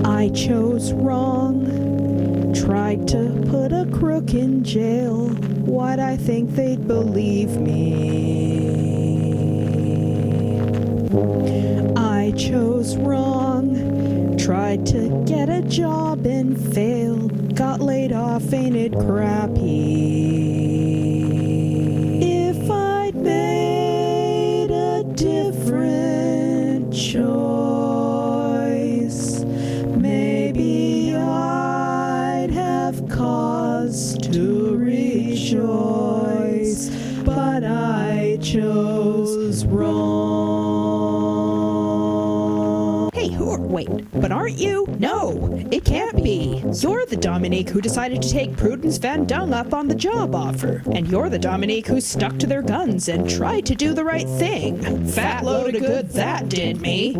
I chose wrong, tried to put a crook in jail. Why'd I think they'd believe me? I chose wrong, tried to get a job and failed. Got laid off, ain't it crappy? If I'd made a different choice, maybe I'd have cause to rejoice, but I chose wrong. Hey, wait, but aren't you? No, it can't be. You're the Dominique who decided to take Prudence Van Dung up on the job offer. And you're the Dominique who stuck to their guns and tried to do the right thing. Fat load of good that did me.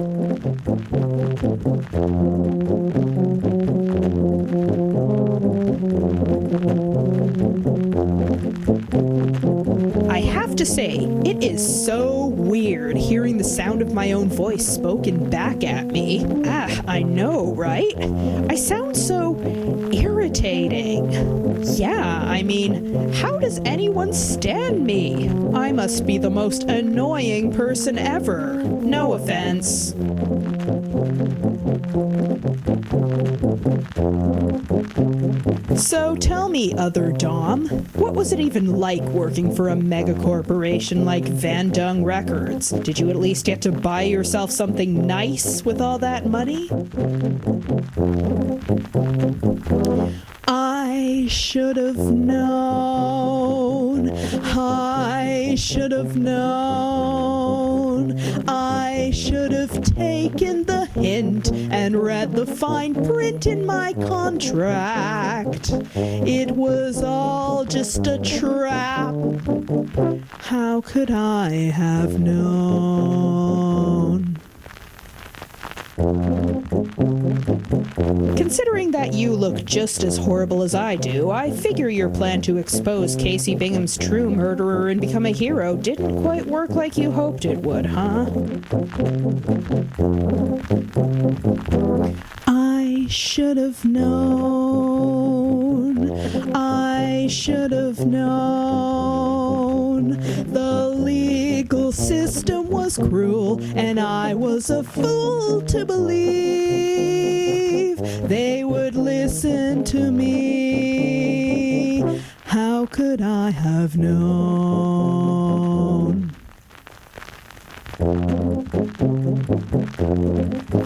I have to say, it is so weird hearing the sound of my own voice spoken back at me. I know, right? I sound so irritating. Yeah, I mean, how does anyone stand me? I must be the most annoying person ever. No offense. So tell me, other Dom, what was it even like working for a mega corporation like Van Dung Records? Did you at least get to buy yourself something nice with all that money? I should have known. I should have known. I should have taken the hint and read the fine print in my contract. It was all just a trap. How could I have known? Considering that you look just as horrible as I do, I figure your plan to expose Casey Bingham's true murderer and become a hero didn't quite work like you hoped it would, huh? I should have known. I should have known. The legal system was cruel, and I was a fool to believe they would listen to me. How could I have known?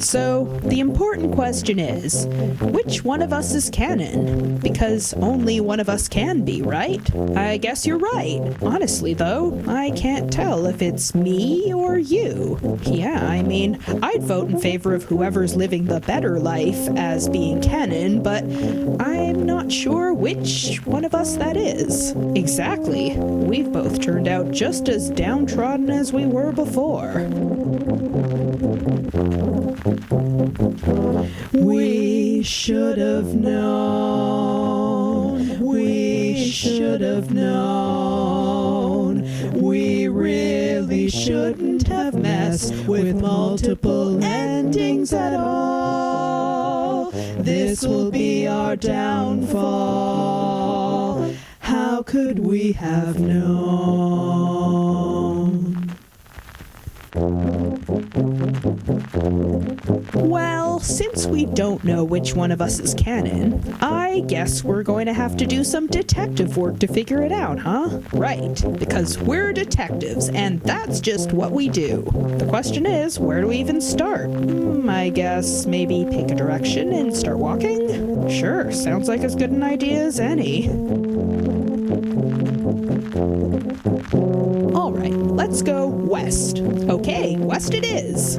So, the important question is, which one of us is canon? Because only one of us can be, right? I guess you're right. Honestly, though, I can't tell if it's me or you. Yeah, I mean, I'd vote in favor of whoever's living the better life as being canon, but I'm not sure which one of us that is. Exactly. We've both turned out just as downtrodden as we were before. We should have known. We should have known. We really shouldn't have messed with multiple endings at all. This will be our downfall. How could we have known? Well, since we don't know which one of us is canon, I guess we're going to have to do some detective work to figure it out, huh? Right, because we're detectives, and that's just what we do. The question is, where do we even start? I guess maybe pick a direction and start walking? Sure, sounds like as good an idea as any. Alright, let's go west. Okay, west it is.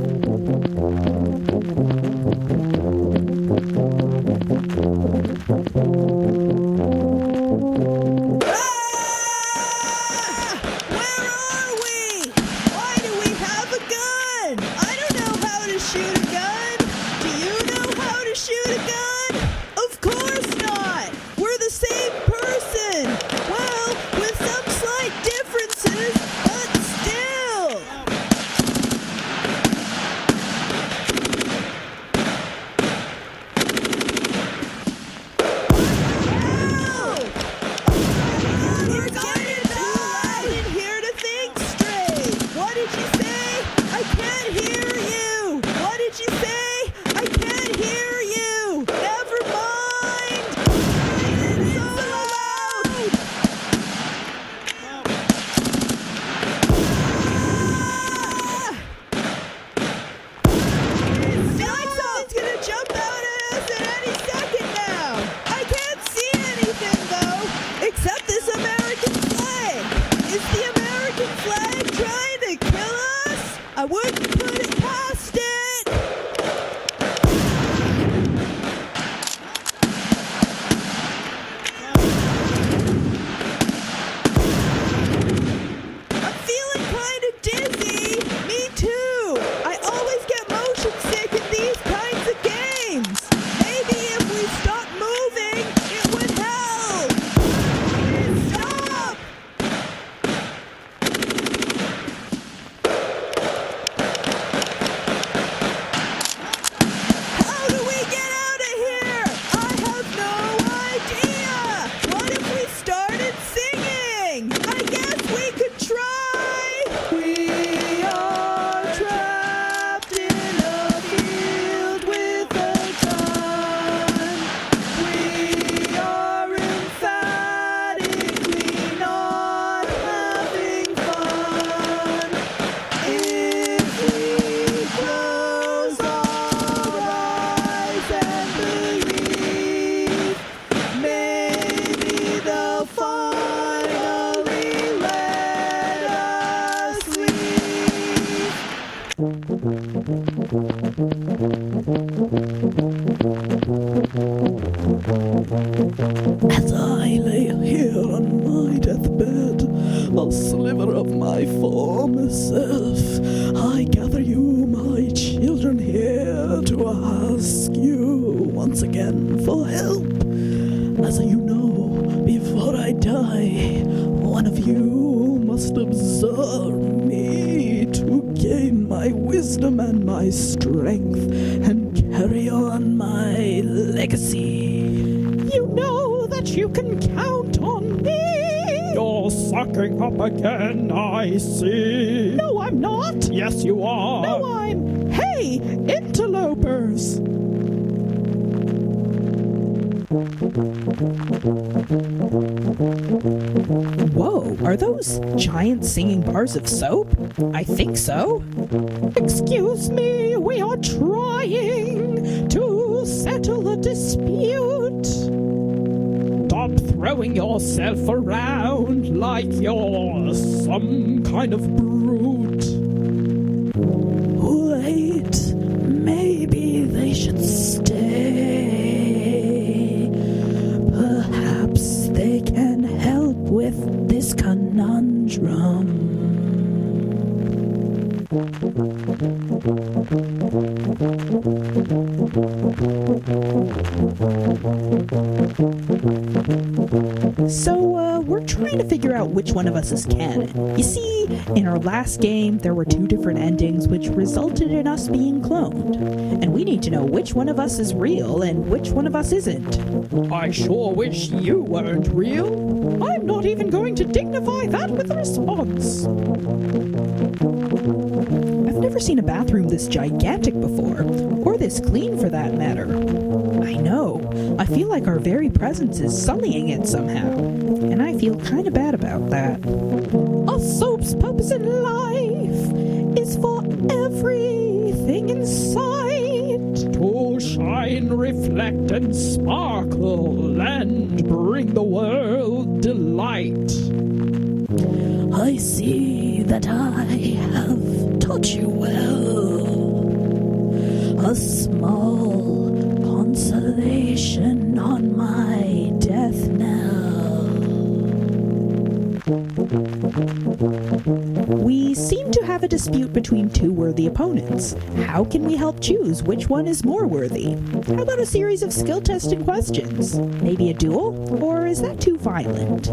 As I lay here on my deathbed, a sliver of my former self, I gather you, my children, here to ask you once again for help. As you know, before I die, one of you must observe me to gain my wisdom and my strength and carry on my legacy. You know that you can count on me. You're sucking up again, I see. No, I'm not. Yes, you are. No, I'm... Hey, interlopers. Whoa, are those giant singing bars of soap? I think so. Excuse me, we are trying to settle a dispute. Stop throwing yourself around like you're some kind of brute. Wait, maybe they should stay. Perhaps they can help with this conundrum. So, we're trying to figure out which one of us is canon. You see, in our last game, there were 2 different endings which resulted in us being cloned. And we need to know which one of us is real and which one of us isn't. I sure wish you weren't real. I'm not even going to dignify that with a response. I've never seen a bathroom this gigantic before, or this clean for that matter. I know, I feel like our very presence is sullying it somehow, and I feel kind of bad about that. A soap's purpose in life is for everything in sight to shine, reflect, and sparkle, and bring the world delight. I see that I have taught you well. A small consolation on my death knell. We seem to have a dispute between 2 worthy opponents. How can we help choose which one is more worthy? How about a series of skill-tested questions? Maybe a duel? Or is that too violent?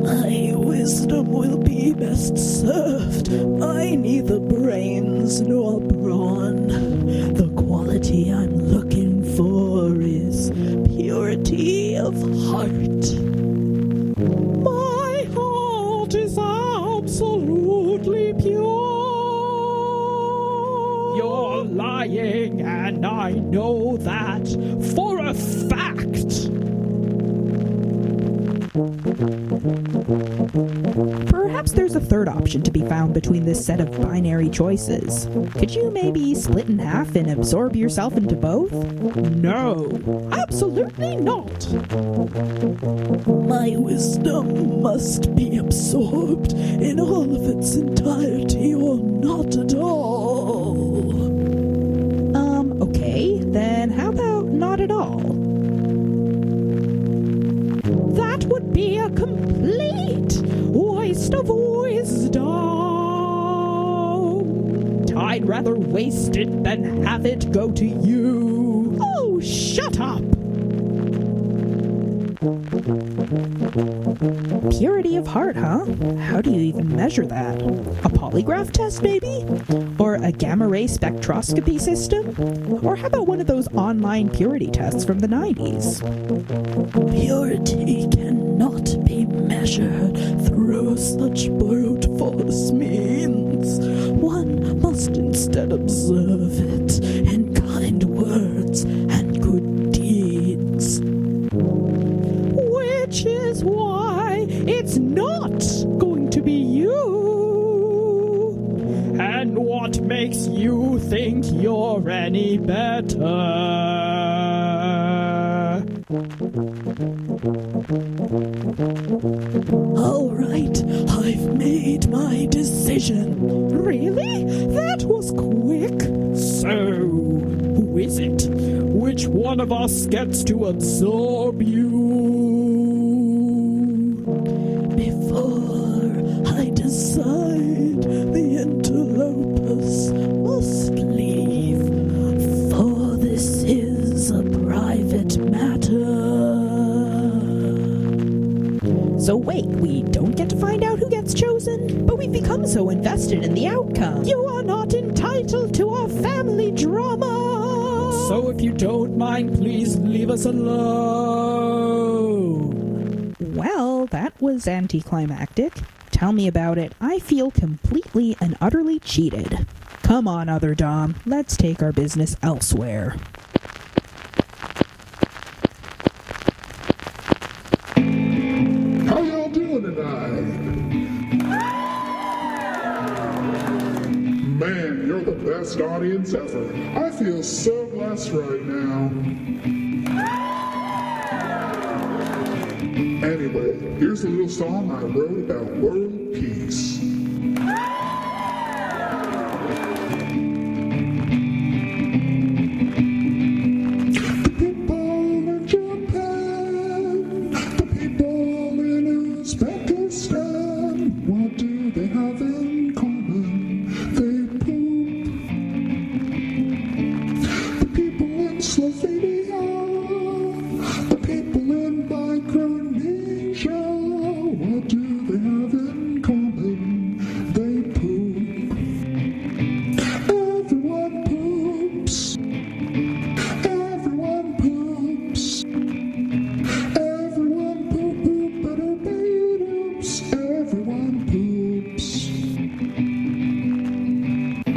My wisdom will be best served by neither brains nor brawn. The quality I'm looking for is purity of heart. My heart is absolutely pure. You're lying, and I know that for a fact. Perhaps there's a third option to be found between this set of binary choices. Could you maybe split in half and absorb yourself into both? No, absolutely not. My wisdom must be absorbed in all of its entirety or not at all. Okay, then how about not at all? That would be a complete waste of wisdom. I'd rather waste it than have it go to you. Oh, shut up! Purity of heart, huh? How do you even measure that? A polygraph test, maybe? Or a gamma-ray spectroscopy system? Or how about one of those online purity tests from the 90s? Purity cannot be measured through such brute force means. One must instead observe it in kind words and good deeds. Which is why it's not going to be you. And what makes you think you're any better? All right, I've made my decision. Really? That was quick. So, who is it? Which one of us gets to absorb you? Before I decide, the interlopers must leave, for this is a private matter. So wait, we don't get to find out who gets chosen? But we've become so invested in the outcome. You are not entitled to our family drama. So if you don't mind, please leave us alone. Well, that was anticlimactic. Tell me about it. I feel completely and utterly cheated. Come on, other Dom. Let's take our business elsewhere. Man, you're the best audience ever. I feel so blessed right now. Anyway, here's a little song I wrote about world peace. The people in Japan, the people in Uzbekistan, what do they have in common? They poop. The people in Slovenia, the people in Micronesia, what do they have in common? They poop. Everyone poops. Everyone poops. Everyone poop poop ba-da-ba-doops. Everyone poops.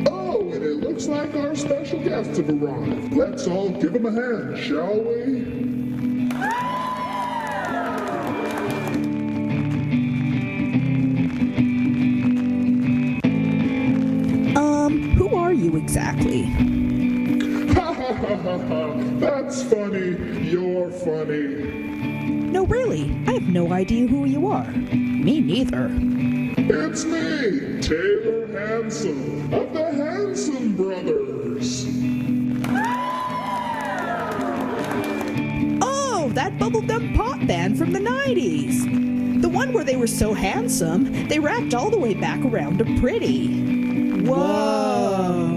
Oh, and it looks like our special guests have arrived. Let's all give them a hand, shall we? Who are you exactly? Ha ha ha ha ha! That's funny. You're funny. No, really, I have no idea who you are. Me neither. It's me, Taylor Hanson, of the Hanson Brothers. Oh, that bubblegum pop band from the 90s. The one where they were so handsome, they wrapped all the way back around to pretty. Whoa.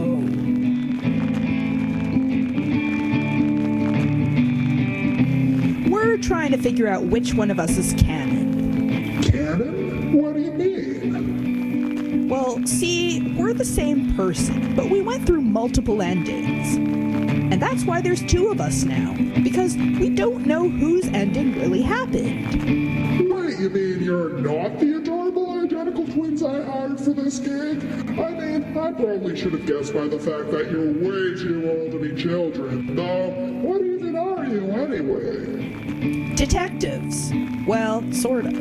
We're trying to figure out which one of us is canon. Canon? What do you mean? Well, see, we're the same person, but we went through multiple endings. And that's why there's two of us now, because we don't know whose ending really happened. Wait, you mean you're not the adorable identical twins I hired for this gig? I mean, I probably should have guessed by the fact that you're way too old to be children. Though, what even are you anyway? Detectives. Well, sort of.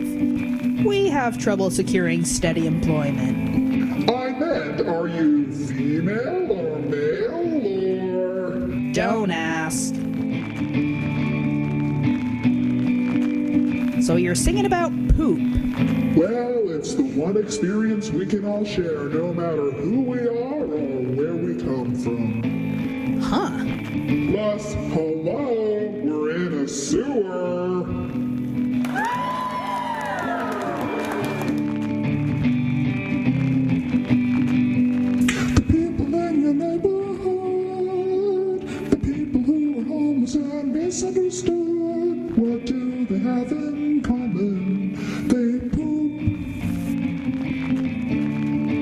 We have trouble securing steady employment. I meant, are you female or male or... Don't ask. So you're singing about poop. Well, it's the one experience we can all share, no matter who we are or where we come from. Huh. Plus, hello, we're in a sewer. The people in your neighborhood, the people who are homeless and misunderstood, what do they have in common? They poop.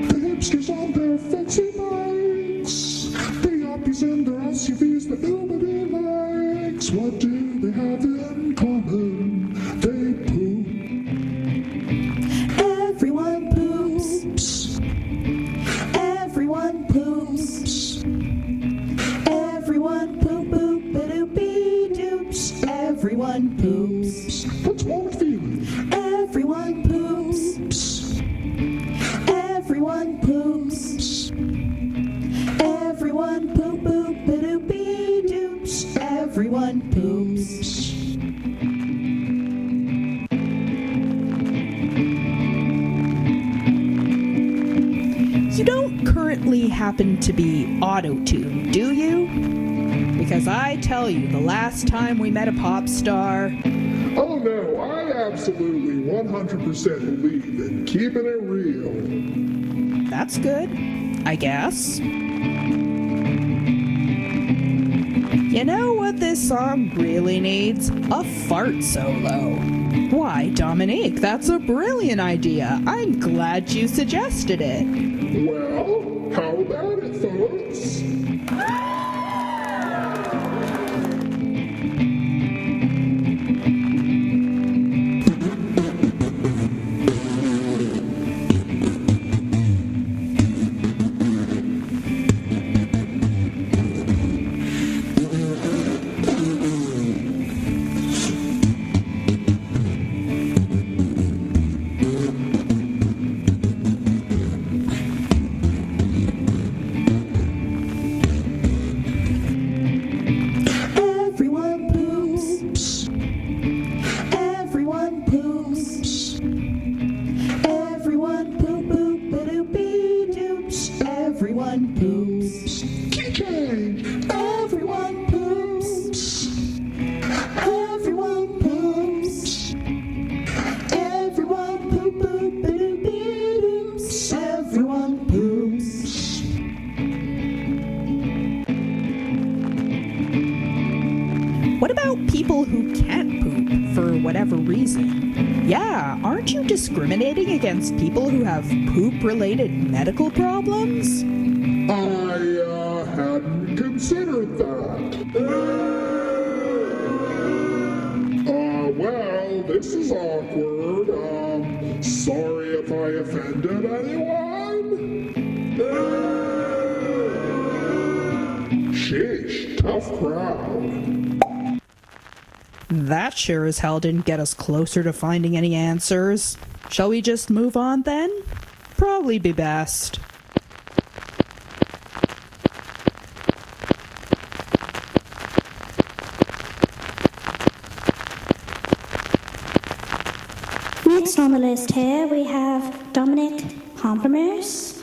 The hipsters on their fancy bikes, the yuppies in their SUVs that nobody likes, what do they have in common? They poop. Everyone poops. Everyone poops. Everyone poop poop ba-doopy doops. Everyone poops. What's wrong with you? Everyone poops. Everyone poops. Everyone poop poop ba-doopy doops. Everyone poops. You don't currently happen to be auto-tuned, do you? Because I tell you, the last time we met a pop star, Oh no, I absolutely 100% believe in keeping it real. that's good, I guess. You know what this song really needs? A fart solo. Why, Dominique, that's a brilliant idea. I'm glad you suggested it. Well, how about it, folks? poops. Key change. Everyone poops. Everyone poops. Everyone poop poop poops. Everyone poops. What about people who can't poop for whatever reason? Yeah, aren't you discriminating against people who have poop-related medical problems? I hadn't considered that. Well, this is awkward. Sorry if I offended anyone. Sheesh, tough crowd. That sure as hell didn't get us closer to finding any answers. Shall we just move on then? Probably be best. Next on the list here we have Dominique pamplemouss.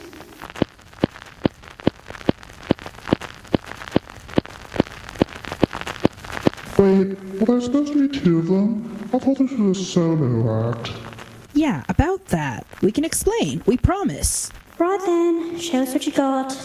Wait, well, there's supposed to be two of them. I thought this was a solo act. Yeah, about that. We can explain, we promise. Right then, show us what you got.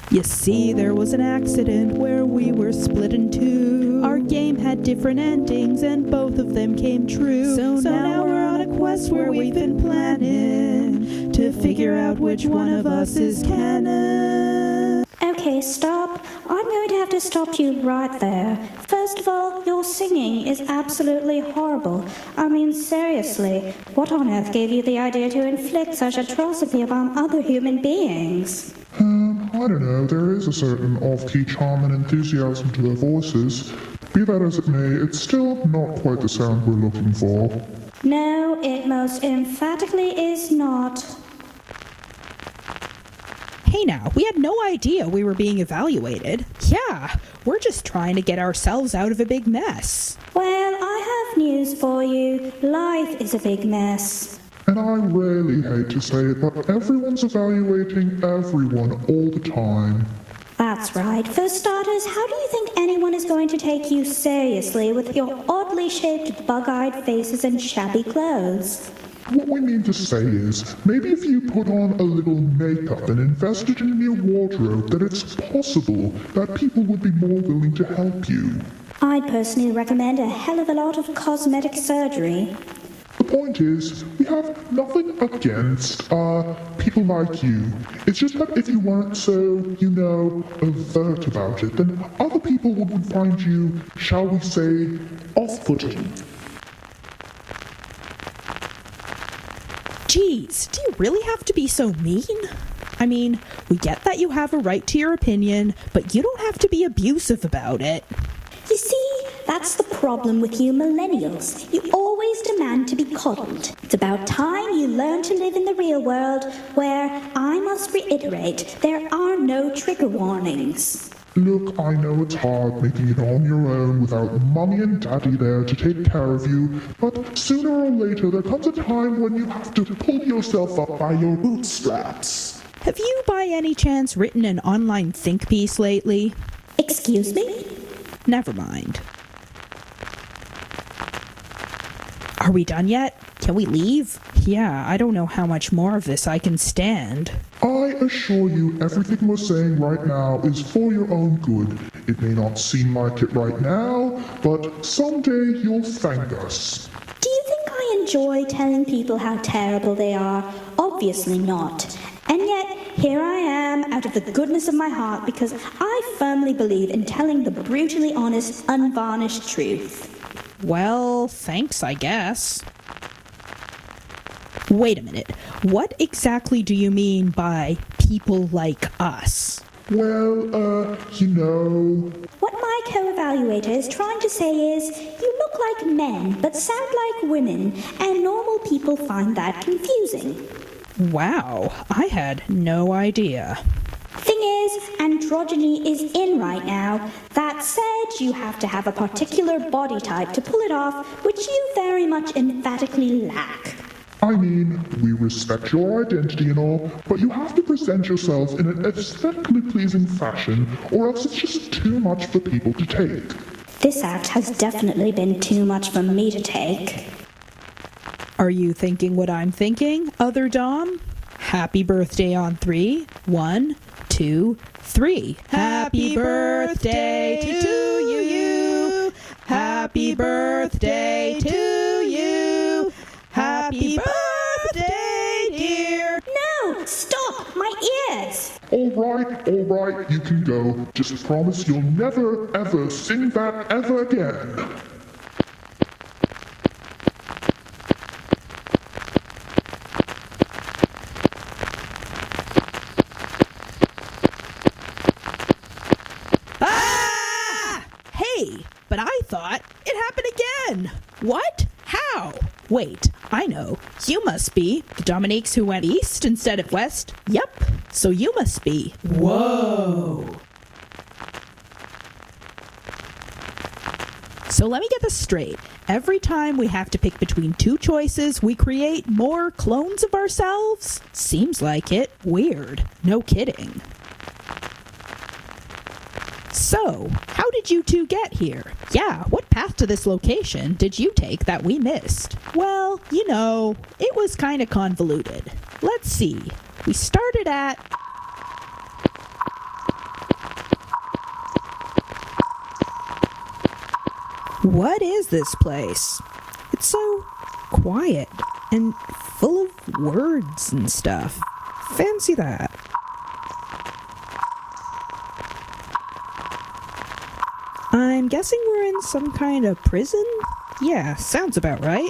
You see, there was an accident where we were split in two. Our game had different endings and both of them came true. So now we're on a quest where we've been planning to figure out which one of us is canon. Okay, stop. I'm going to have to stop you right there. First of all, your singing is absolutely horrible. I mean, seriously, what on earth gave you the idea to inflict such atrocity upon other human beings? I don't know, there is a certain off-key charm and enthusiasm to their voices. Be that as it may, it's still not quite the sound we're looking for. No, it most emphatically is not. Hey now, we had no idea we were being evaluated. Yeah, we're just trying to get ourselves out of a big mess. Well, I have news for you. Life is a big mess. And I really hate to say it, but everyone's evaluating everyone all the time. That's right. For starters, how do you think anyone is going to take you seriously with your oddly shaped bug-eyed faces and shabby clothes? What we mean to say is, maybe if you put on a little makeup and invested in your wardrobe, that it's possible that people would be more willing to help you. I'd personally recommend a hell of a lot of cosmetic surgery. The point is, we have nothing against, people like you. It's just that if you weren't so, overt about it, then other people would find you, shall we say, off-putting. Jeez, do you really have to be so mean? I mean, we get that you have a right to your opinion, but you don't have to be abusive about it. You see, that's the problem with you millennials. You always demand to be coddled. It's about time you learn to live in the real world, where, I must reiterate, there are no trigger warnings. Look, I know it's hard making it on your own without mommy and daddy there to take care of you, but sooner or later there comes a time when you have to pull yourself up by your bootstraps. Have you by any chance written an online think piece lately? Excuse me? Never mind. Are we done yet? Can we leave? Yeah, I don't know how much more of this I can stand. I assure you everything we're saying right now is for your own good. It may not seem like it right now, but someday you'll thank us. Do you think I enjoy telling people how terrible they are? Obviously not. And yet, here I am, out of the goodness of my heart, because I firmly believe in telling the brutally honest, unvarnished truth. Well, thanks, I guess. Wait a minute. What exactly do you mean by people like us? Well, What my co-evaluator is trying to say is, you look like men, but sound like women, and normal people find that confusing. Wow, I had no idea. Thing is, androgyny is in right now. That said, you have to have a particular body type to pull it off, which you very much emphatically lack. I I mean, we respect your identity and all, but you have to present yourself in an aesthetically pleasing fashion, or else it's just too much for people to take. This act has definitely been too much for me to take. Are you thinking what I'm thinking, other Dom? Happy birthday on 3. 1, 2, 3. Happy birthday to you. Happy birthday to you. Happy birthday, dear. No! Stop! My ears! All right, you can go. Just promise you'll never, ever sing that ever again. Hey, but I thought it happened again. What? How? Wait, I know. You must be the Dominiques who went east instead of west. Yep, so you must be. Whoa. So let me get this straight. Every time we have to pick between two choices, we create more clones of ourselves? Seems like it. Weird. No kidding. So, how did you two get here? Yeah, what path to this location did you take that we missed? Well, you know, it was kind of convoluted. Let's see. We started at... What is this place? It's so quiet and full of words and stuff. Fancy that. I'm guessing we're in some kind of prison? Yeah, sounds about right.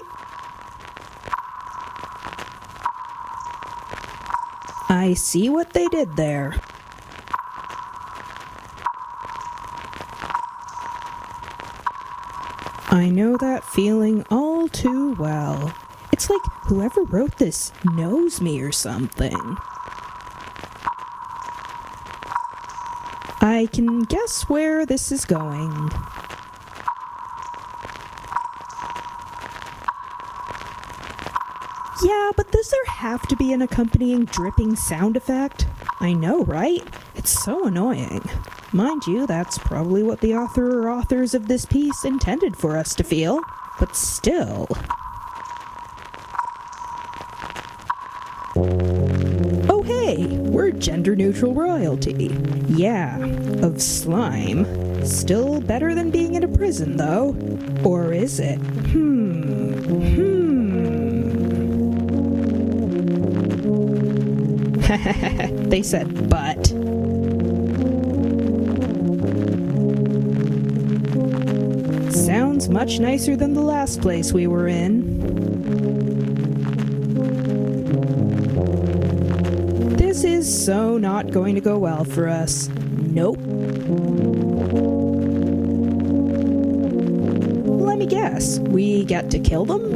I see what they did there. I know that feeling all too well. It's like whoever wrote this knows me or something. I can guess where this is going. Yeah, but does there have to be an accompanying dripping sound effect? I know, right? It's so annoying. Mind you, that's probably what the author or authors of this piece intended for us to feel. But still... Oh hey, we're gender-neutral royalty. Yeah, of slime. Still better than being in a prison, though. Or is it? They said but. Sounds much nicer than the last place we were in. This is so not going to go well for us. Nope. Let me guess. We get to kill them?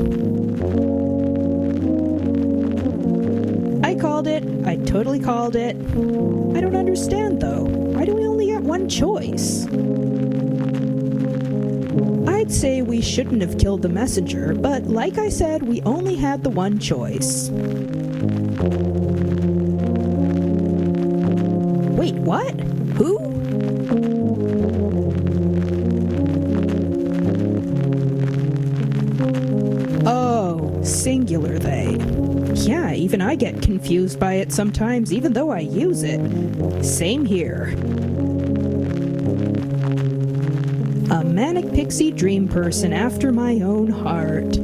I called it. I totally called it. I don't understand, though. Why do we only get one choice? I'd say we shouldn't have killed the messenger, but like I said, we only had the one choice. Wait, what? Who? Oh, singular they. Yeah, even I get confused by it sometimes, even though I use it. Same here. A manic pixie dream person after my own heart.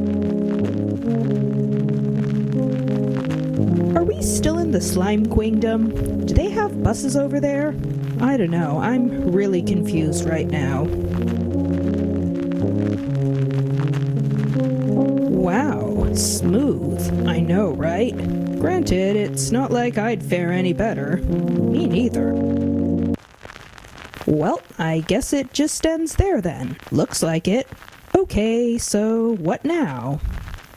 Are we still in the slime queendom? Do they have buses over there? I don't know, I'm really confused right now. Wow, smooth. I know, right? Granted, it's not like I'd fare any better. Me neither. Well, I guess it just ends there then. Looks like it. Okay, so what now?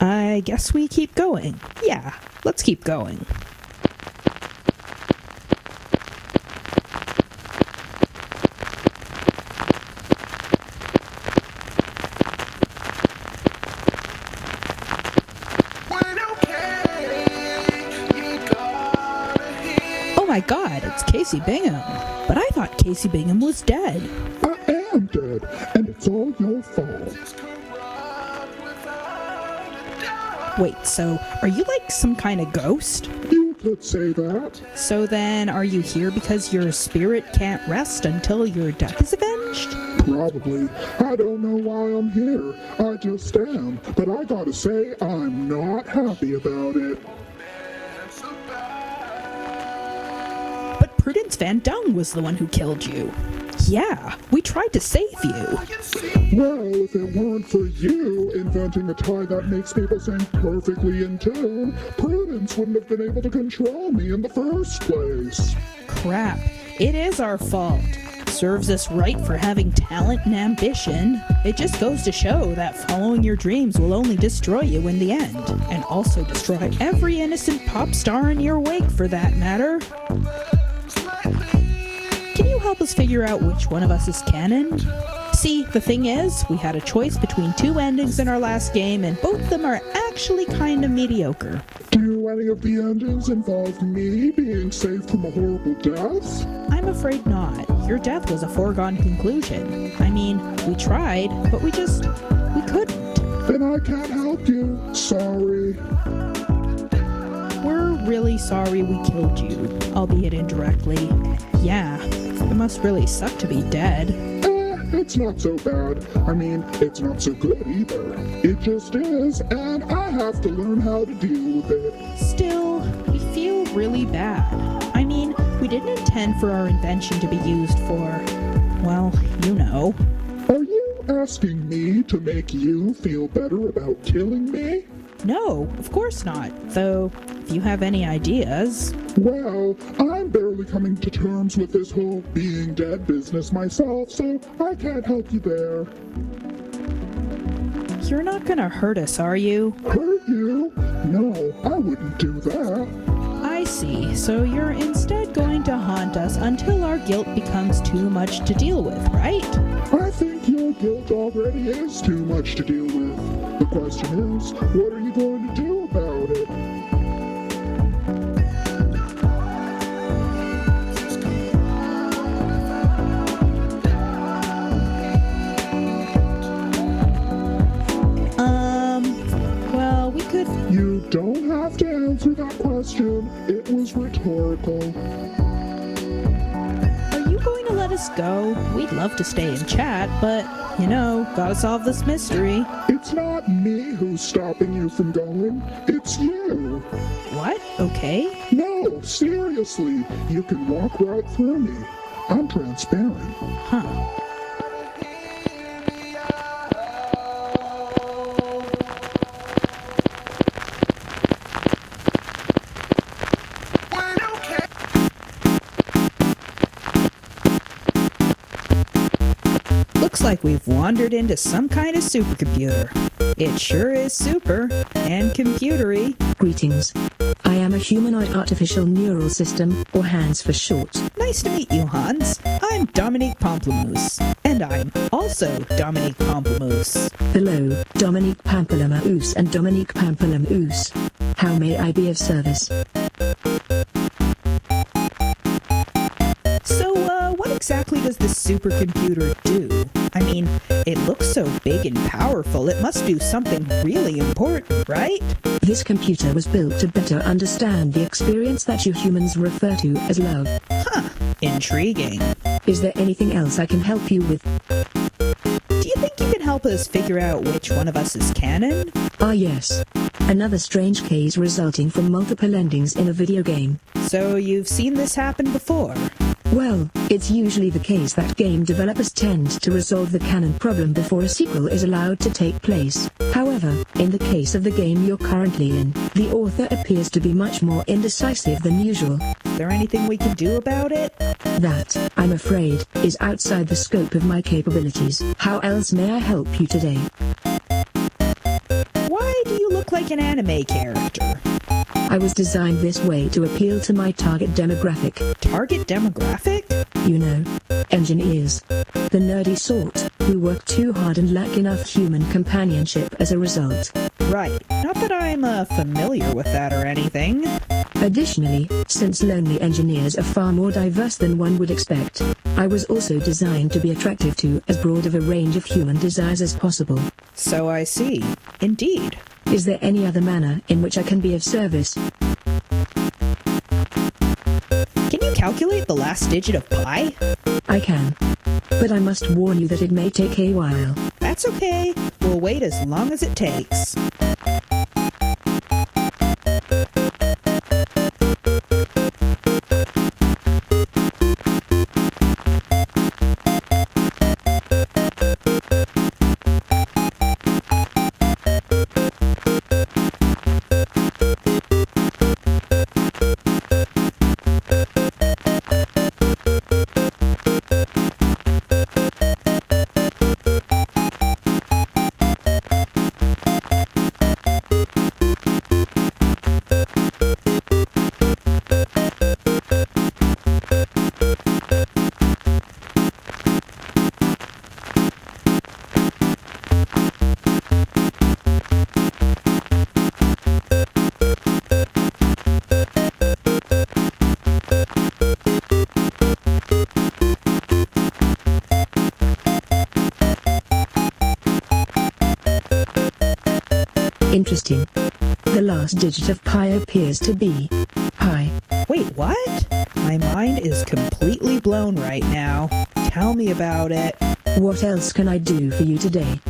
I guess we keep going. Yeah, let's keep going. We don't care. my god, it's Casey Bingham. But I thought Casey Bingham was dead. I am dead, and it's all your fault. Wait, so are you like some kind of ghost? You could say that. So then are you here because your spirit can't rest until your death is avenged? Probably. I don't know why I'm here. I just am. But I gotta say, I'm not happy about it. But Prudence Van Dung was the one who killed you. Yeah, we tried to save you. Well, if it weren't for you inventing a tie that makes people sing perfectly in tune, Prudence wouldn't have been able to control me in the first place. Crap, it is our fault. Serves us right for having talent and ambition. It just goes to show that following your dreams will only destroy you in the end, and also destroy every innocent pop star in your wake for that matter. Can you help us figure out which one of us is canon? See, the thing is, we had a choice between two endings in our last game, and both of them are actually kinda mediocre. Do any of the endings involve me being saved from a horrible death? I'm afraid not. Your death was a foregone conclusion. I mean, we tried, but we couldn't. Then I can't help you. Sorry. We're really sorry we killed you, albeit indirectly. Yeah, it must really suck to be dead. It's not so bad. I mean, it's not so good either. It just is, and I have to learn how to deal with it. Still, we feel really bad. I mean, we didn't intend for our invention to be used for, well, you know. Are you asking me to make you feel better about killing me? No, of course not. Though, if you have any ideas... Well, I'm barely coming to terms with this whole being dead business myself, so I can't help you there. You're not gonna hurt us, are you? Hurt you? No, I wouldn't do that. I see. So you're instead going to haunt us until our guilt becomes too much to deal with, right? I think your guilt already is too much to deal with. The question is, what are you going to do about it? Well, we could... You don't have to answer that question. It was rhetorical. Are you going to let us go? We'd love to stay and chat, but, you know, gotta solve this mystery. It's not me who's stopping you from going. It's you. What? Okay. No, seriously. You can walk right through me. I'm transparent. Huh. Looks like we've wandered into some kind of supercomputer. It sure is super and computery. Greetings. I am a humanoid artificial neural system, or HANS for short. Nice to meet you, Hans. I'm Dominique Pamplemousse. And I'm also Dominique Pamplemousse. Hello, Dominique Pamplemous and Dominique Pamplemous. How may I be of service? So, what exactly does this supercomputer do? I mean, it looks so big and powerful, it must do something really important, right? This computer was built to better understand the experience that you humans refer to as love. Huh, intriguing. Is there anything else I can help you with? Do you think you can help us figure out which one of us is canon? Ah yes. Another strange case resulting from multiple endings in a video game. So you've seen this happen before? Well, it's usually the case that game developers tend to resolve the canon problem before a sequel is allowed to take place. However, in the case of the game you're currently in, the author appears to be much more indecisive than usual. Is there anything we can do about it? That, I'm afraid, is outside the scope of my capabilities. How else may I help you today? Why do you look like an anime character? I was designed this way to appeal to my target demographic. Target demographic? You know, engineers. The nerdy sort, who work too hard and lack enough human companionship as a result. Right. Not that I'm familiar with that or anything. Additionally, since lonely engineers are far more diverse than one would expect, I was also designed to be attractive to as broad of a range of human desires as possible. So I see. Indeed. Is there any other manner in which I can be of service? Can you calculate the last digit of pi? I can. But I must warn you that it may take a while. That's okay. We'll wait as long as it takes. Interesting. The last digit of pi appears to be pi. Wait, what? My mind is completely blown right now. Tell me about it. What else can I do for you today?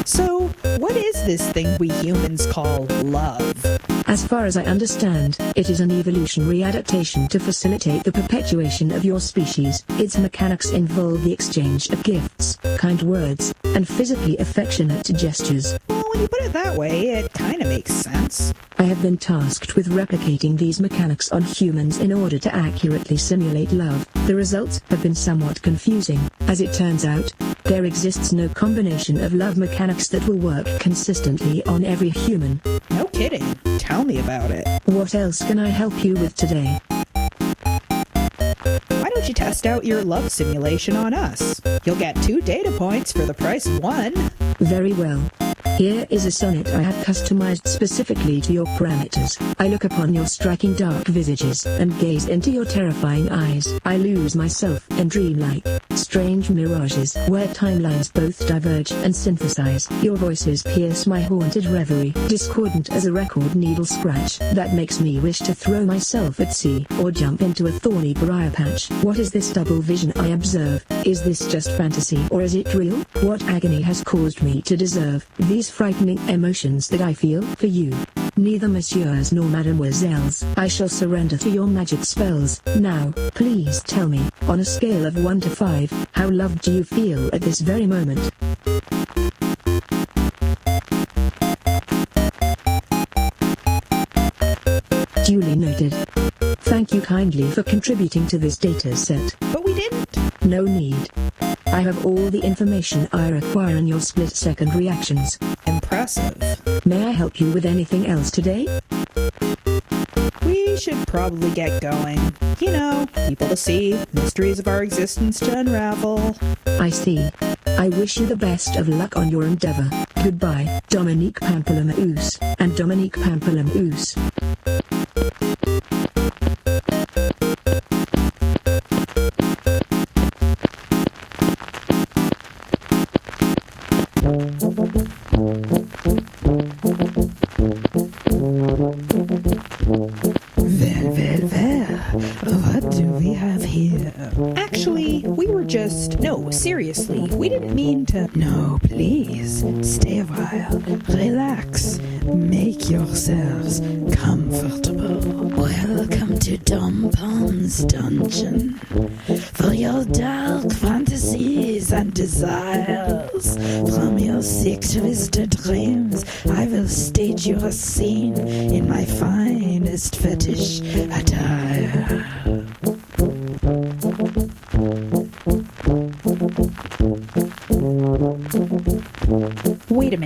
So, what is this thing we humans call love? As far as I understand, it is an evolutionary adaptation to facilitate the perpetuation of your species. Its mechanics involve the exchange of gifts, kind words, and physically affectionate gestures. Well, when you put it that way, it kind of makes sense. I have been tasked with replicating these mechanics on humans in order to accurately simulate love. The results have been somewhat confusing. As it turns out, there exists no combination of love mechanics that will work consistently on every human. No kidding. Tell me about it. What else can I help you with today? Why don't you test out your love simulation on us? You'll get 2 data points for the price of 1. Very well. Here is a sonnet I have customized specifically to your parameters. I look upon your striking dark visages and gaze into your terrifying eyes. I lose myself in dreamlike, strange mirages where timelines both diverge and synthesize. Your voices pierce my haunted reverie, discordant as a record needle scratch that makes me wish to throw myself at sea or jump into a thorny briar patch. What is this double vision I observe? Is this just fantasy or is it real? What agony has caused me to deserve these frightening emotions that I feel for you? Neither messieurs nor mademoiselles. I shall surrender to your magic spells. Now, please tell me, on a scale of 1 to 5, how loved do you feel at this very moment? Duly noted. Thank you kindly for contributing to this data set. But we didn't. No need. I have all the information I require in your split-second reactions. Impressive. May I help you with anything else today? We should probably get going. You know, people to see, mysteries of our existence to unravel. I see. I wish you the best of luck on your endeavor. Goodbye, Dominique Pamplemousse, and Dominique Pamplemousse. What do we have here? Actually, we were just... No, seriously, we didn't mean to... No, please, stay a while, relax, make yourselves comfortable. Welcome to Dom Pom's dungeon. For your dark fantasies and desires, from your sick twisted dreams, I will stage you a scene in my finest fetish attire. Wait a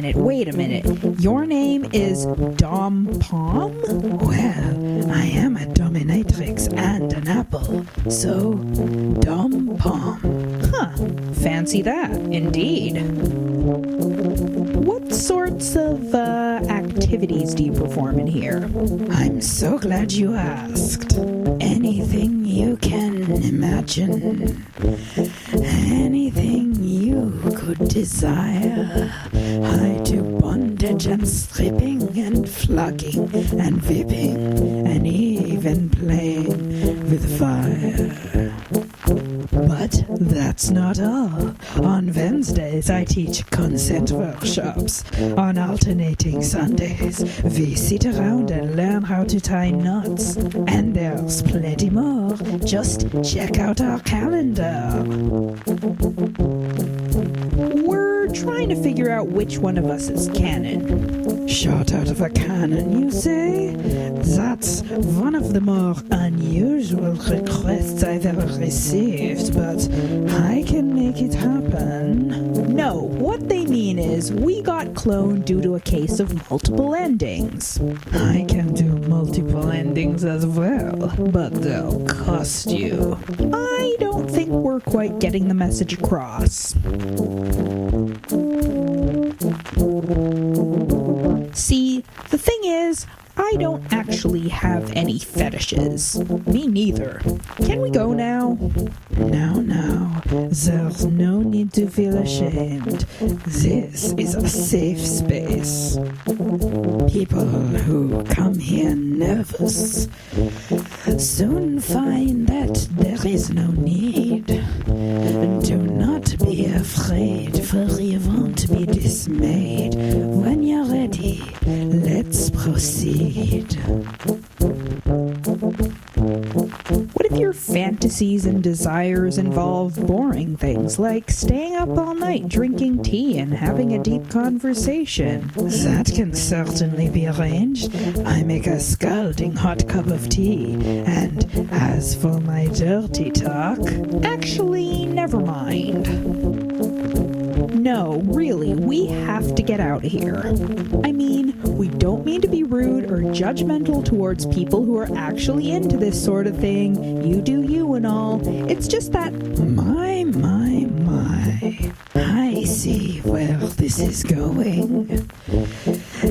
minute. Your name is Dom Pom? Well, I am a dominatrix and an apple, so Dom Pom. Huh, fancy that, indeed. What sorts of activities activities do you perform in here? I'm so glad you asked. Anything you can imagine. Anything you could desire. I do bondage and stripping and flogging and whipping and even playing with fire. But that's not all. On Wednesdays I teach consent workshops. On alternating Sundays we sit around and learn how to tie knots. And there's plenty more. Just check out our calendar. We're trying to figure out which one of us is canon. Shot out of a cannon, you say? That's one of the more unusual requests I've ever received, but I can make it happen. No, what they mean is we got cloned due to a case of multiple endings. I can do multiple endings as well, but they'll cost you. I don't think we're quite getting the message across. See, the thing is, I don't actually have any fetishes. Me neither. Can we go now? Now, there's no need to feel ashamed. This is a safe space. People who come here nervous soon find that there is no need. Do not be afraid, for you won't be dismayed. When you're ready, let's proceed. What if your fantasies and desires involve boring things like staying up all night drinking tea and having a deep conversation? That can certainly be arranged. I make a scalding hot cup of tea. And as for my dirty talk... Actually, never mind. No, really, we have to get out of here. I mean, we don't mean to be rude or judgmental towards people who are actually into this sort of thing. You do you and all. It's just that... My. I see where this is going.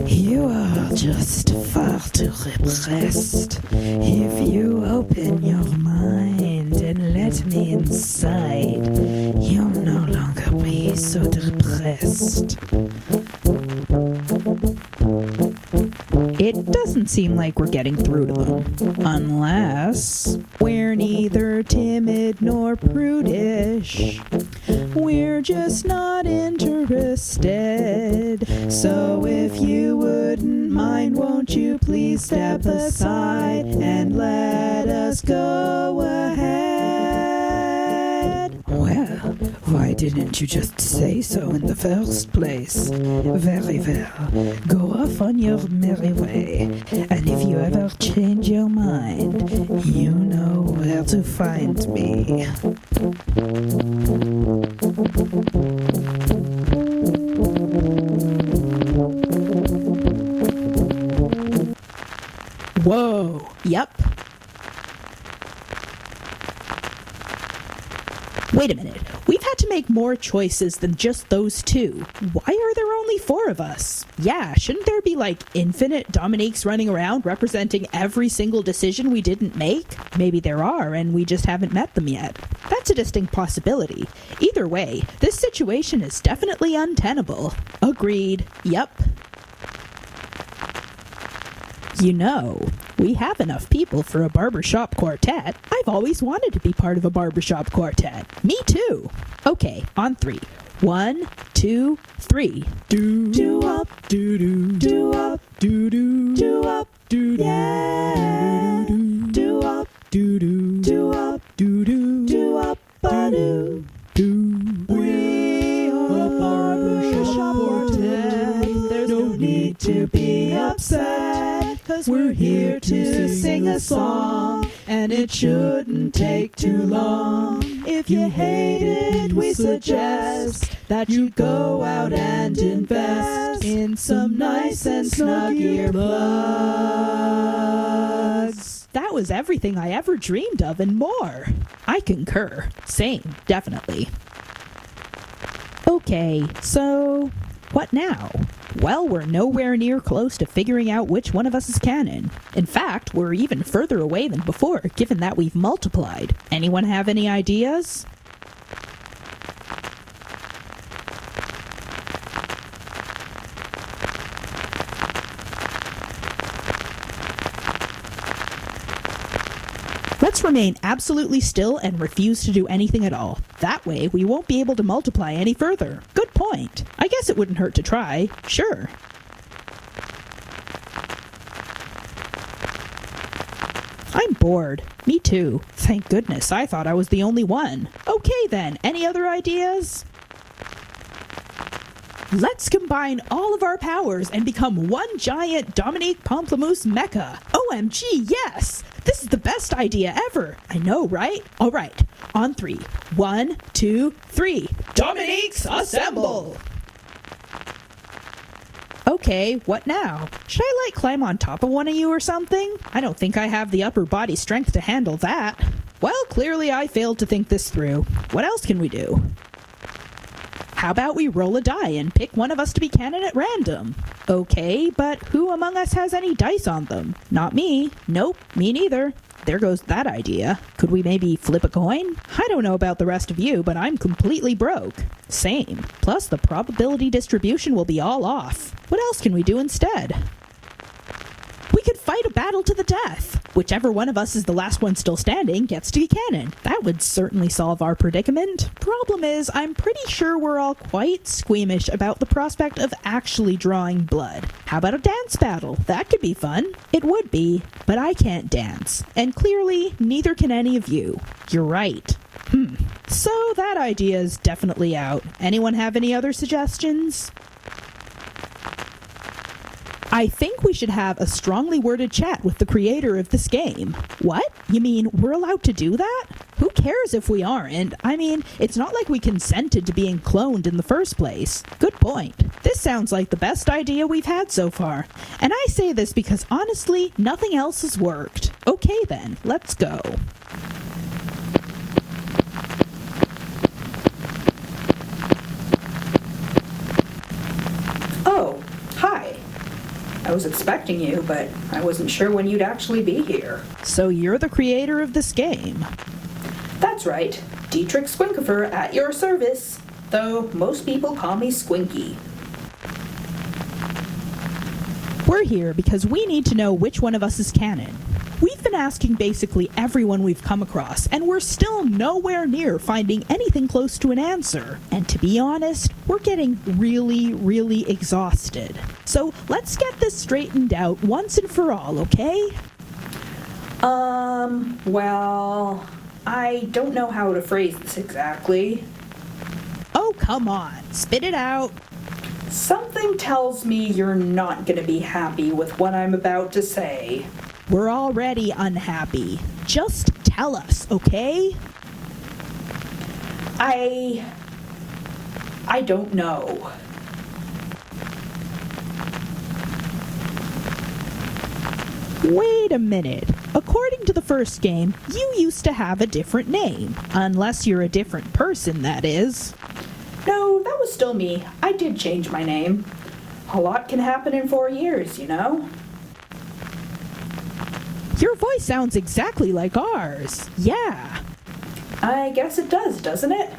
You are just far too repressed. If you open your mind and let me inside, you'll no longer be so depressed. It doesn't seem like we're getting through to them. Unless we're neither timid nor prudish. We're just not interested. So if you wouldn't mind, won't you please step aside and let us go ahead? Well, why didn't you just say so in the first place? Very well. Go off on your merry way. And if you ever change your mind, you know where to find me. Whoa. Yep. Wait a minute. We've had to make more choices than just those two. Why are there only 4 of us? Yeah, shouldn't there be like infinite Dominiques running around representing every single decision we didn't make? Maybe there are, and we just haven't met them yet. That's a distinct possibility. Either way, this situation is definitely untenable. Agreed. Yep. You know, we have enough people for a barbershop quartet. I've always wanted to be part of a barbershop quartet. Me too. Okay, on 3. 1, 2, 3. Do up, do up, do up, yeah. Do up, do up, do up, ba-do. We are a barbershop quartet. There's no need to be upset. 'Cause we're here to sing a song, and it shouldn't take too long. If you hate it, we suggest that you go out and invest in some nice and snug earplugs. That was everything I ever dreamed of and more. I concur. Same, definitely. Okay, so what now? Well, we're nowhere near close to figuring out which one of us is canon. In fact, we're even further away than before, given that we've multiplied. Anyone have any ideas? Let's remain absolutely still and refuse to do anything at all. That way, we won't be able to multiply any further. Good point. I guess it wouldn't hurt to try. Sure. I'm bored. Me too. Thank goodness, I thought I was the only one. Okay then, any other ideas? Let's combine all of our powers and become one giant Dominique pamplemousse mecha. OMG, yes! This is the best idea ever. I know, right? All right, on 3. 1, 2, 3. Dominiques, assemble! Okay, what now? Should I, climb on top of one of you or something? I don't think I have the upper body strength to handle that. Well, clearly I failed to think this through. What else can we do? How about we roll a die and pick one of us to be canon at random? Okay, but who among us has any dice on them? Not me. Nope, me neither. There goes that idea. Could we maybe flip a coin? I don't know about the rest of you, but I'm completely broke. Same. Plus, the probability distribution will be all off. What else can we do instead? We could fight a battle to the death. Whichever one of us is the last one still standing gets to be canon. That would certainly solve our predicament. Problem is, I'm pretty sure we're all quite squeamish about the prospect of actually drawing blood. How about a dance battle? That could be fun. It would be, but I can't dance. And clearly, neither can any of you. You're right. So that idea is definitely out. Anyone have any other suggestions? I think we should have a strongly worded chat with the creator of this game. What? You mean we're allowed to do that? Who cares if we aren't? I mean, it's not like we consented to being cloned in the first place. Good point. This sounds like the best idea we've had so far. And I say this because honestly, nothing else has worked. Okay then, let's go. Oh, hi. I was expecting you, but I wasn't sure when you'd actually be here. So you're the creator of this game? That's right. Dietrich Squinkifer at your service. Though most people call me Squinky. We're here because we need to know which one of us is canon. We've been asking basically everyone we've come across, and we're still nowhere near finding anything close to an answer. And to be honest, we're getting really exhausted. So let's get this straightened out once and for all, okay? Well, I don't know how to phrase this exactly. Oh, come on, spit it out. Something tells me you're not gonna be happy with what I'm about to say. We're already unhappy. Just tell us, okay? I don't know. Wait a minute. According to the first game, you used to have a different name. Unless you're a different person, that is. No, that was still me. I did change my name. A lot can happen in 4 years, you know? Your voice sounds exactly like ours. Yeah. I guess it does, doesn't it?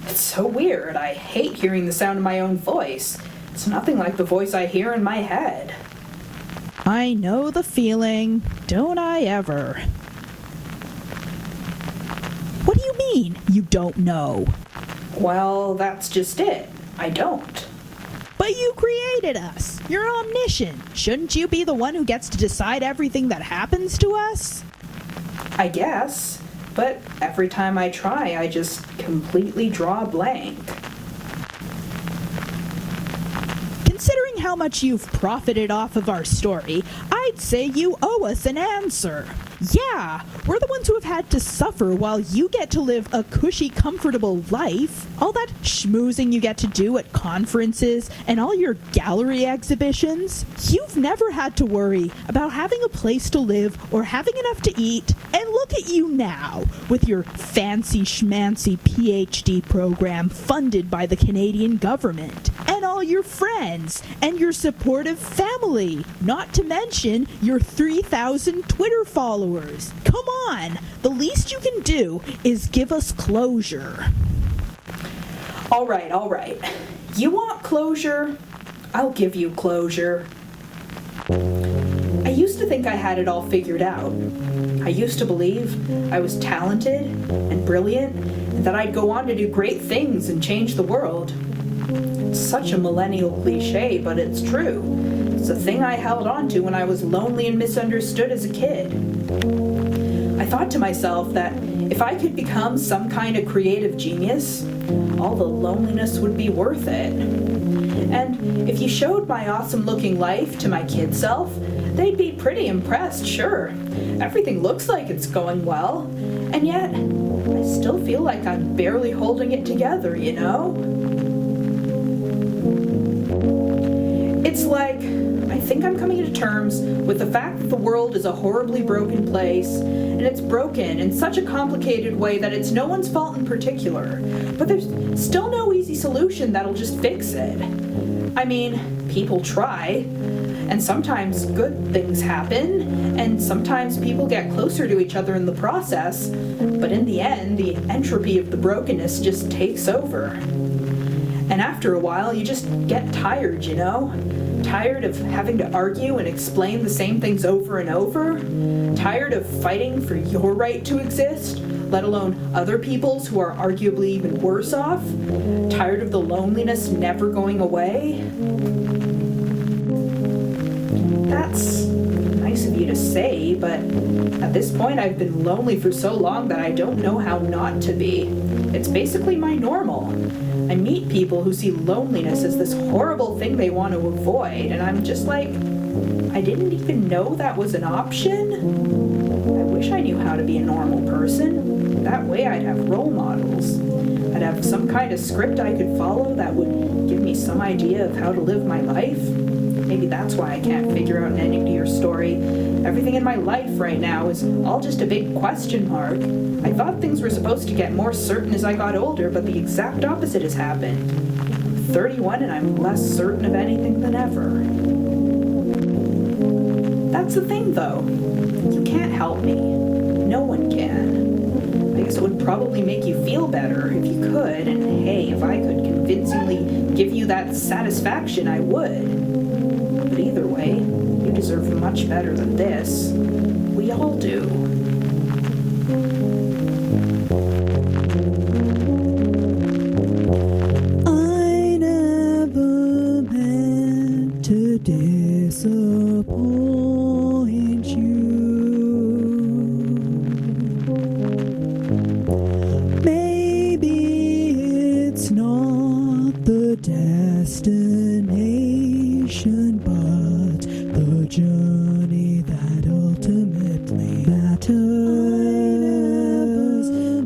It's so weird. I hate hearing the sound of my own voice. It's nothing like the voice I hear in my head. I know the feeling. Don't I ever? What do you mean, you don't know? Well, that's just it. I don't. But you created us. You're omniscient. Shouldn't you be the one who gets to decide everything that happens to us? I guess. But every time I try, I just completely draw a blank. Considering how much you've profited off of our story, I'd say you owe us an answer. Yeah, we're the ones who have had to suffer while you get to live a cushy, comfortable life. All that schmoozing you get to do at conferences and all your gallery exhibitions. You've never had to worry about having a place to live or having enough to eat. And look at you now, with your fancy schmancy PhD program funded by the Canadian government. And all all your friends and your supportive family, not to mention your 3,000 Twitter followers. Come on, the least you can do is give us closure. All right. You want closure? I'll give you closure. I used to think I had it all figured out. I used to believe I was talented and brilliant and that I'd go on to do great things and change the world. It's such a millennial cliche, but it's true. It's a thing I held on to when I was lonely and misunderstood as a kid. I thought to myself that if I could become some kind of creative genius, all the loneliness would be worth it. And if you showed my awesome-looking life to my kid self, they'd be pretty impressed, sure. Everything looks like it's going well, and yet I still feel like I'm barely holding it together, you know? It's like I think I'm coming to terms with the fact that the world is a horribly broken place, and it's broken in such a complicated way that it's no one's fault in particular, but there's still no easy solution that'll just fix it. I mean, people try, and sometimes good things happen, and sometimes people get closer to each other in the process, but in the end, the entropy of the brokenness just takes over. And after a while, you just get tired, you know? Tired of having to argue and explain the same things over and over? Tired of fighting for your right to exist, let alone other people's who are arguably even worse off? Tired of the loneliness never going away? That's nice of you to say, but at this point I've been lonely for so long that I don't know how not to be. It's basically my normal. I meet people who see loneliness as this horrible thing they want to avoid, and I'm just like, I didn't even know that was an option? I wish I knew how to be a normal person. That way I'd have role models. I'd have some kind of script I could follow that would give me some idea of how to live my life. Maybe that's why I can't figure out an ending to your story. Everything in my life right now is all just a big question mark. I thought things were supposed to get more certain as I got older, but the exact opposite has happened. I'm 31 and I'm less certain of anything than ever. That's the thing, though. You can't help me. No one can. I guess it would probably make you feel better if you could, and hey, if I could convincingly give you that satisfaction, I would. But either way, you deserve much better than this. We all do. I never meant to disappoint you. Maybe it's not the destination, but the journey that ultimately matters.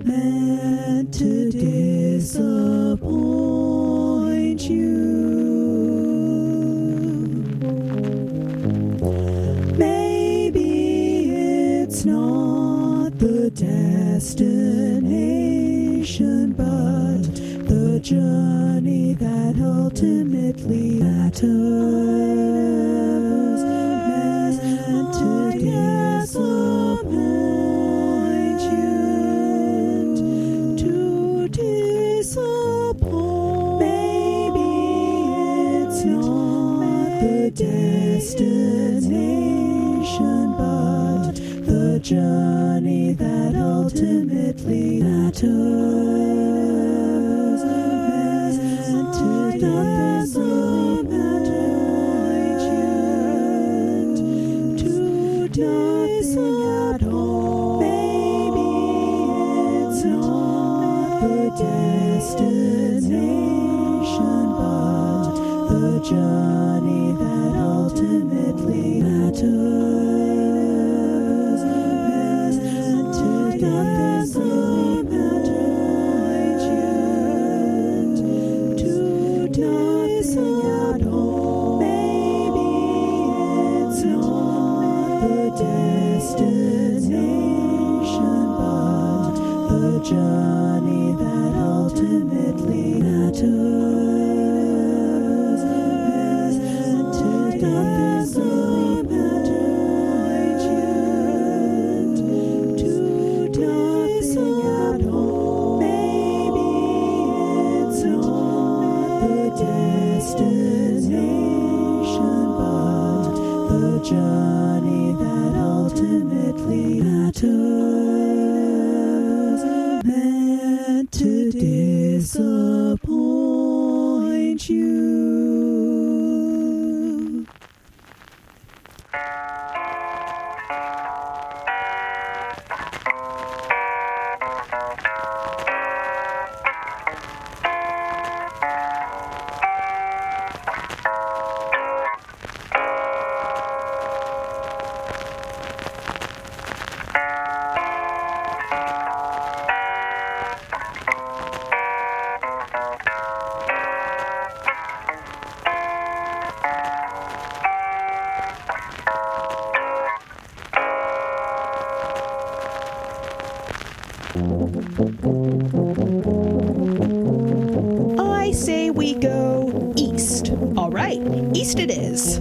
Meant to disappoint you. Maybe it's not the destination, but the journey that ultimately matters. Meant to disappoint you. To disappoint. Maybe it's not the destination, but the journey that ultimately matters. Meant to disappoint you. To disappoint. Maybe it's not the destination, but the journey that ultimately matters. Meant to disappoint you. To disappoint. Maybe it's not the destination, but the journey that ultimately matters. Journey that ultimately matters, meant to disappoint you. I say we go east. All right, east it is.